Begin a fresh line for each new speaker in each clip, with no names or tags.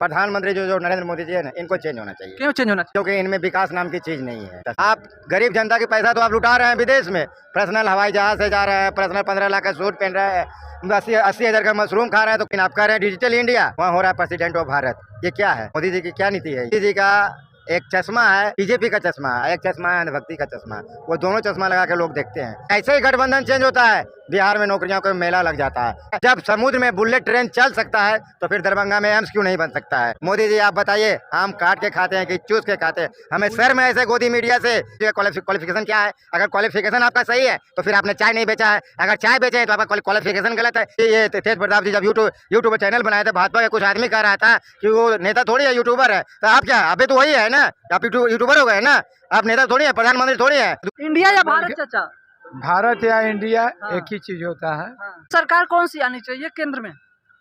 प्रधानमंत्री जो नरेंद्र मोदी जी है ना, इनको चेंज होना चाहिए।
क्यों चेंज होना चाहिए?
क्योंकि इनमें विकास नाम की चीज नहीं है। आप गरीब जनता की पैसा तो आप लुटा रहे हैं विदेश में, पर्सनल हवाई जहाज से जा रहे हैं, पर्सनल 15 लाख का सूट पहन रहे हैं, 80,000 का मशरूम खा रहे हैं, तो आप कह रहे हैं डिजिटल इंडिया, वहाँ हो रहा है प्रेसिडेंट ऑफ भारत। ये क्या है? मोदी जी की क्या नीति है? मोदी जी का एक चश्मा है बीजेपी का चश्मा, एक चश्मा है अंधभक्ति का चश्मा। वो दोनों चश्मा लगा के लोग देखते हैं। ऐसे ही गठबंधन चेंज होता है, बिहार में नौकरियों का मेला लग जाता है। जब समुद्र में बुलेट ट्रेन चल सकता है तो फिर दरभंगा में एम्स क्यों नहीं बन सकता है? मोदी जी आप बताइए, आम काट के खाते हैं कि चूस के खाते हैं? हमें सर में ऐसे गोदी मीडिया से क्वालिफिकेशन क्या है? अगर क्वालिफिकेशन आपका सही है तो फिर आपने चाय नहीं बेचा है, अगर चाय बेचे हैं तो आपका क्वालिफिकेशन गलत है। ये तेज प्रताप जी जब यूट्यूब चैनल बनाए थे, भाजपा के कुछ आदमी कह रहा था कि वो नेता थोड़ी है, यूट्यूबर है। तो आप क्या, अभी तो वही है ना, आप यूट्यूबर हो गए ना, आप नेता थोड़ी है, प्रधानमंत्री थोड़ी है।
इंडिया या भारत चाचा?
भारत या इंडिया
हाँ।
एक ही चीज होता है।
सरकार कौन सी आनी चाहिए केंद्र में?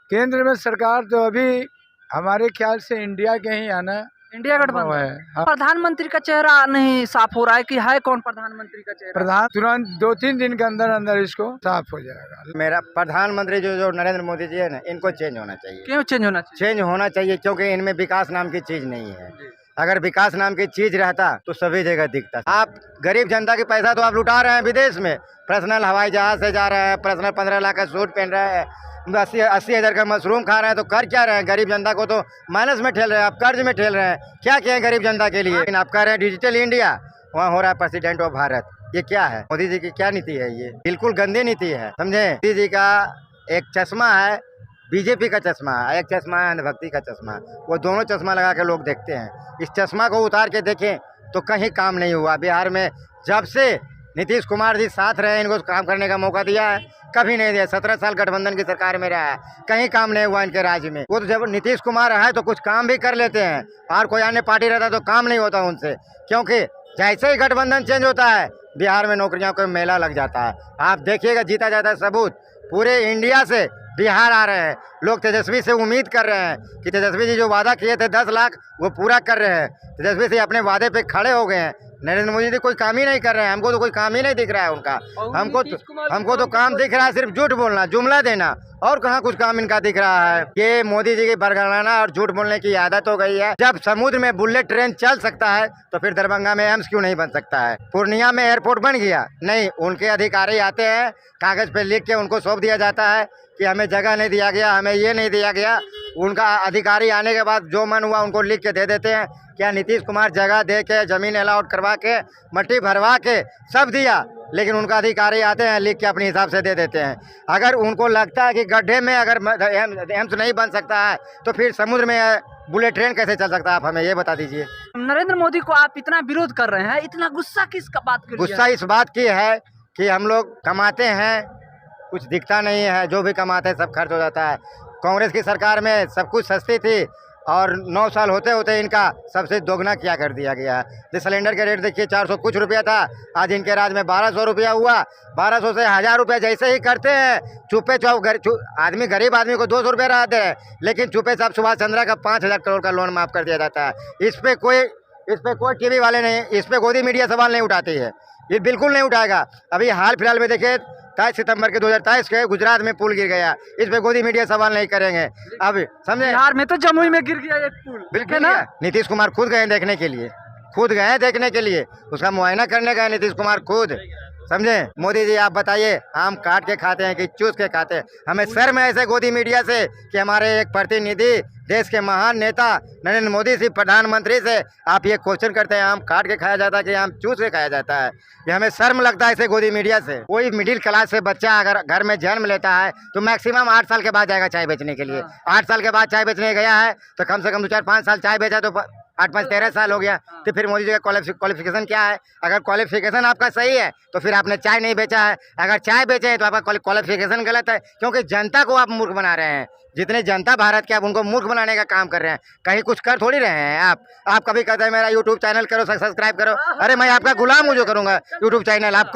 केंद्र में सरकार तो अभी हमारे ख्याल से इंडिया के ही आना
इंडिया गठबंधन
है। हाँ।
प्रधानमंत्री का चेहरा नहीं साफ हो रहा है कि है कौन प्रधानमंत्री का चेहरा?
प्रधान तुरंत 2-3 दिन के अंदर अंदर इसको साफ हो जाएगा।
मेरा प्रधानमंत्री जो नरेंद्र मोदी जी है ना, इनको चेंज होना चाहिए।
क्यों चेंज होना चाहिए?
चेंज होना चाहिए क्योंकि इनमें विकास नाम की चीज नहीं है। अगर विकास नाम की चीज रहता तो सभी जगह दिखता। आप गरीब जनता की पैसा तो आप लुटा रहे हैं विदेश में, पर्सनल हवाई जहाज से जा रहे हैं, पर्सनल 15 लाख का सूट पहन रहे हैं, 80,000 का मशरूम खा रहे हैं, तो कर क्या रहे हैं? गरीब जनता को तो माइनस में ठेल रहे हैं, आप कर्ज में ठेल रहे हैं। क्या किया है गरीब जनता के लिए? लेकिन आप कह रहे हैं डिजिटल इंडिया, वहाँ हो रहा है प्रेसिडेंट ऑफ भारत। ये क्या है? मोदी जी की क्या नीति है? ये बिल्कुल गंदी नीति है, समझे? मोदी जी का एक चश्मा है बीजेपी का चश्मा, एक चश्मा है अंधभक्ति का चश्मा। वो दोनों चश्मा लगा के लोग देखते हैं। इस चश्मा को उतार के देखें तो कहीं काम नहीं हुआ बिहार में। जब से नीतीश कुमार जी साथ रहे, इनको काम करने का मौका दिया है, कभी नहीं दिया। 17 साल गठबंधन की सरकार में रहा है, कहीं काम नहीं हुआ इनके राज्य में। वो तो जब नीतीश कुमार है तो कुछ काम भी कर लेते हैं, और कोई अन्य पार्टी रहता तो काम नहीं होता उनसे। क्योंकि जैसे ही गठबंधन चेंज होता है, बिहार में नौकरियों का मेला लग जाता है। आप देखिएगा, जीता जाता है सबूत। पूरे इंडिया से बिहार आ रहे हैं लोग। तेजस्वी से उम्मीद कर रहे हैं कि तेजस्वी जी जो वादा किए थे 10 लाख, वो पूरा कर रहे हैं। तेजस्वी से अपने वादे पे खड़े हो गए हैं। नरेंद्र मोदी जी कोई काम ही नहीं कर रहे हैं। हमको तो कोई काम ही नहीं दिख रहा है उनका। हमको तो काम दिख रहा है सिर्फ झूठ बोलना, जुमला देना, और कहाँ कुछ काम इनका दिख रहा है। ये मोदी जी की बरगलाना और झूठ बोलने की आदत हो गई है। जब समुद्र में बुलेट ट्रेन चल सकता है तो फिर दरभंगा में एम्स क्यों नहीं बन सकता है? पूर्णिया में एयरपोर्ट बन गया नहीं, उनके अधिकारी आते हैं, कागज पे लिख के उनको सौंप दिया जाता है कि हमें जगह नहीं दिया गया, हमें ये नहीं दिया गया। उनका अधिकारी आने के बाद जो मन हुआ उनको लिख के दे देते हैं। क्या नीतीश कुमार जगह दे के, जमीन अलाउट करवा के, मट्टी भरवा के सब दिया, लेकिन उनका अधिकारी आते हैं, लिख के अपने हिसाब से दे देते हैं। अगर उनको लगता है कि गड्ढे में अगर एम्स नहीं बन सकता है तो फिर समुद्र में बुलेट ट्रेन कैसे चल सकता है? आप हमें ये बता दीजिए।
नरेंद्र मोदी को आप इतना विरोध कर रहे हैं, इतना गुस्सा किस बात के लिए?
गुस्सा इस बात की है कि हम लोग कमाते हैं, कुछ दिखता नहीं है। जो भी कमाते हैं सब खर्च हो जाता है। कांग्रेस की सरकार में सब कुछ सस्ती थी, और 9 साल होते होते इनका सबसे दोगुना क्या कर दिया गया है। सिलेंडर के रेट देखिए, 400 कुछ रुपया था, आज इनके राज में 1200 रुपया हुआ। 1200 से 1000 रुपया जैसे ही करते हैं, चुपे चौप आदमी, गरीब आदमी को 200 रुपया रहते हैं, लेकिन चुपे साहब सुभाष चंद्रा का 5000 करोड़ का लोन माफ कर दिया जाता है। इस पे कोई टीवी वाले नहीं, इस पे गोदी मीडिया सवाल नहीं उठाती है। ये बिल्कुल नहीं उठाएगा। अभी हाल फिलहाल में देखिए, 23 सितंबर के 2023 के गुजरात में पुल गिर गया, इस पे गोदी मीडिया सवाल नहीं करेंगे। अब समझे,
बिहार में तो जमुई में गिर गया एक पुल,
बिल्कुल ना। नीतीश कुमार खुद गए देखने के लिए, उसका मुआयना करने गए नीतीश कुमार खुद, समझे? मोदी जी आप बताइए, आम काट के खाते हैं कि चूस के खाते हैं? हमें सर में ऐसे गोदी मीडिया से कि हमारे एक प्रतिनिधि, देश के महान नेता नरेंद्र मोदी से, प्रधानमंत्री से आप ये क्वेश्चन करते हैं, आम काट के खाया जाता है कि आम चूस के खाया जाता है? ये हमें शर्म लगता है ऐसे गोदी मीडिया से। कोई मिडिल क्लास से बच्चा अगर घर में जन्म लेता है तो मैक्सिमम 8 साल के बाद जाएगा चाय बेचने के लिए। 8 साल के बाद चाय बेचने गया है तो कम से कम 2-4-5 साल चाय बेचा, तो 8-5 13 साल हो गया। तो फिर मोदी जी का क्वालिफिकेशन क्या है? अगर क्वालिफिकेशन आपका सही है तो फिर आपने चाय नहीं बेचा है। अगर चाय बेचे हैं तो आपका क्वालिफिकेशन गलत है, क्योंकि जनता को आप मूर्ख बना रहे हैं। जितने जनता भारत के, आप उनको मूर्ख बनाने का काम कर रहे हैं, कहीं कुछ कर थोड़ी रहे हैं आप कभी कहते हैं मेरा यूट्यूब चैनल करो, सब्सक्राइब करो। अरे मैं आपका गुलाम हूँ जो करूँगा यूट्यूब चैनल? आप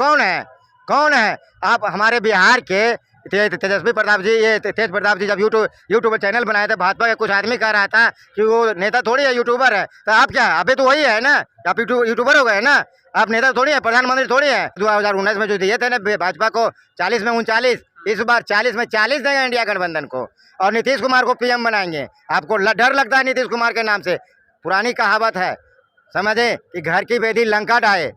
कौन है? आप हमारे बिहार के तेजस्वी प्रताप जी, ये तेज प्रताप जी जब यूट्यूब चैनल बनाए थे, भाजपा के कुछ आदमी कह रहा था कि वो नेता थोड़ी है, यूट्यूबर है। तो आप क्या, अभी तो वही है ना, आप यूट्यूबर हो गए ना, आप नेता थोड़ी है, प्रधानमंत्री थोड़ी है। 2019 में जो दिए थे ना भाजपा को 40 में 39, इस बार 40 में 40 देंगे इंडिया गठबंधन को। और नीतीश कुमार को पीएम बनाएंगे। आपको डर लगता है नीतीश कुमार के नाम से? पुरानी कहावत है, समझे, कि घर की बेदी लंका ढाए,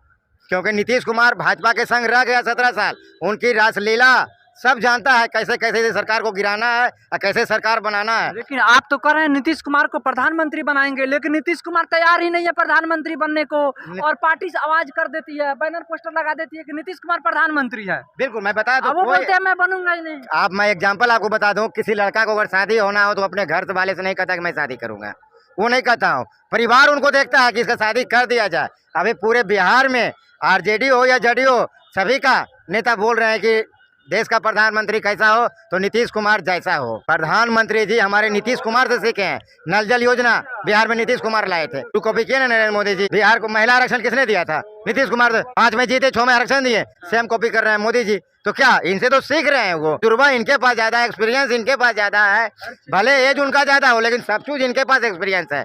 क्योंकि नीतीश कुमार भाजपा के संग रह गया 17 साल। उनकी रासलीला सब जानता है, कैसे कैसे सरकार को गिराना है और कैसे सरकार बनाना है।
लेकिन आप तो कह रहे हैं नीतीश कुमार को प्रधानमंत्री बनाएंगे, लेकिन नीतीश कुमार तैयार ही नहीं है प्रधानमंत्री बनने को, और पार्टी से आवाज कर देती है, बैनर पोस्टर लगा देती है कि नीतीश कुमार प्रधानमंत्री है।
बिल्कुल, मैं बता दूं,
अब वो बोलते हैं मैं बनूंगा ही नहीं।
आप, मैं एग्जांपल आपको बता दूं, किसी लड़का को अगर शादी होना हो तो अपने घर वाले से नहीं कहता कि मैं शादी करूंगा, वो नहीं कहता हूँ। परिवार उनको देखता है कि इसका शादी कर दिया जाए। अभी पूरे बिहार में आरजेडी हो या जेडीयू, सभी का नेता बोल रहे हैं कि देश का प्रधानमंत्री कैसा हो तो नीतीश कुमार जैसा हो। प्रधानमंत्री जी हमारे नीतीश कुमार से सीखे हैं। नल जल योजना बिहार में नीतीश कुमार लाए थे, टू कॉपी किए ना नरेंद्र मोदी जी। बिहार को महिला आरक्षण किसने दिया था? नीतीश कुमार। 5 में जीते, 6 में आरक्षण दिए, सेम कॉपी कर रहे हैं मोदी जी। तो क्या इनसे तो सीख रहे हैं? वो तजुर्बा इनके पास ज्यादा है, एक्सपीरियंस इनके पास ज्यादा है। भले एज उनका ज्यादा हो, लेकिन सब कुछ इनके पास एक्सपीरियंस है।